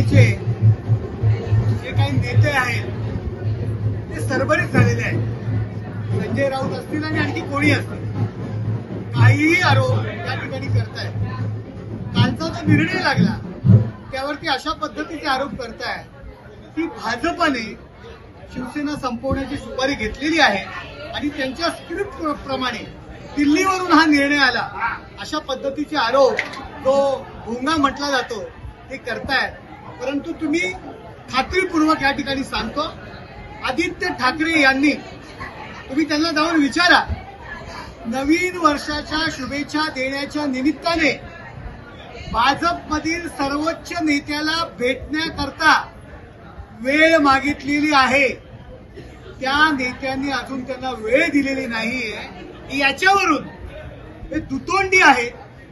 सेनेचे जे काही नेते आहेत ते सरभरीत झालेले आहेत. संजय राऊत असतील आणि आणखी कोणी असतील, काहीही आरोप या ठिकाणी करतायत. कालचा जो निर्णय लागला त्यावरती अशा पद्धतीचे आरोप करतायत की भाजपाने शिवसेना संपवण्याची सुपारी घेतलेली आहे आणि त्यांच्या स्क्रिप्ट प्रमाणे दिल्लीवरून हा निर्णय आला, अशा पद्धतीचे आरोप जो भोंगा म्हटला जातो ते करतायत. परंतु तुम्ही खात्रीपूर्वक या ठिकाणी सांगतो, आदित्य ठाकरे यांनी, तुम्ही त्यांना जाऊन विचारा, नवीन वर्षाच्या शुभेच्छा देण्याच्या निमित्ताने भाजपमधील सर्वोच्च नेत्याला भेटण्याकरता वेळ मागितलेली आहे. त्या नेत्यांनी अजून त्यांना वेळ दिलेली नाहीये. याच्यावरून हे दुतोंडी आहे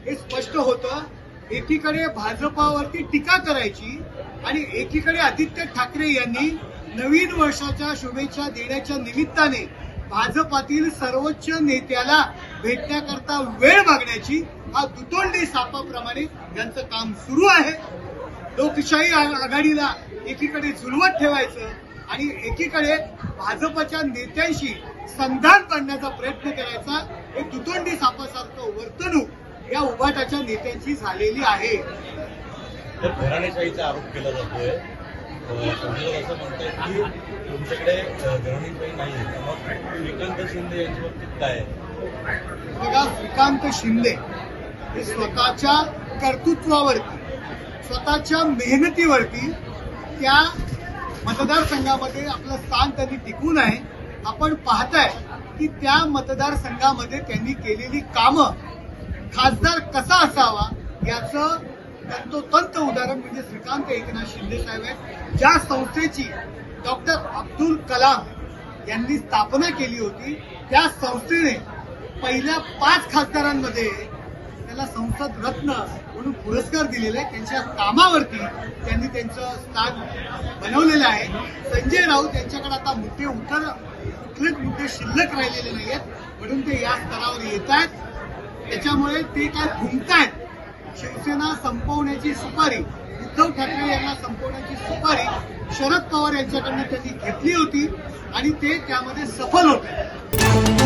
हे स्पष्ट होतं. एकीकडे भाजपावरती टीका करायची आणि एकीकडे आदित्य ठाकरे यांनी नवीन वर्षाच्या शुभेच्छा देण्याच्या निमित्ताने भाजपातील सर्वोच्च नेत्याला भेटण्याकरता वेळ मागण्याची, हा दुतोंडी सापाप्रमाणे यांचं काम सुरू आहे. लोकशाही आघाडीला एकीकडे झुलवत ठेवायचं आणि एकीकडे भाजपच्या नेत्यांशी संधान करण्याचा प्रयत्न करायचा, हे दुतोंडी सापासारखं वर्तणूक या उभाटाच्या नेत्यांची झालेली आहे. घराणेशाहीचा आरोप केला जातोय. संजय असं म्हणतात की तुमच्याकडे घराणेशाही नाही, मग श्रीकांत शिंदे यांच्या बाबतीत काय आहे? बघा, श्रीकांत शिंदे हे स्वतःच्या कर्तृत्वावरती, स्वतःच्या मेहनतीवरती त्या मतदारसंघामध्ये आपलं स्थान त्यांनी टिकवून आहे. आपण पाहताय की त्या मतदारसंघामध्ये त्यांनी केलेली कामं, खासदार कसा असावा याचं तंतोतंत उदाहरण म्हणजे श्रीकांत एकनाथ शिंदे साहेब आहेत. ज्या संस्थेची डॉक्टर अब्दुल कलाम यांनी स्थापना केली होती, त्या संस्थेने पहिल्या 5 खासदारांमध्ये त्याला संसद रत्न म्हणून पुरस्कार दिलेला आहे. त्यांच्या कामावरती त्यांनी त्यांचं स्थान बनवलेलं आहे. संजय राऊत यांच्याकडे आता कुठलेच मुद्दे शिल्लक राहिलेले नाहीयेत, म्हणून ते या स्तरावर येत आहेत. त्याच्यामुळे ते काय घुमतायत. शिवसेना संपवण्याची सुपारी, उद्धव ठाकरे यांना संपवण्याची सुपारी शरद पवार यांच्याकडनं त्यांनी घेतली होती आणि ते त्यामध्ये सफल होते.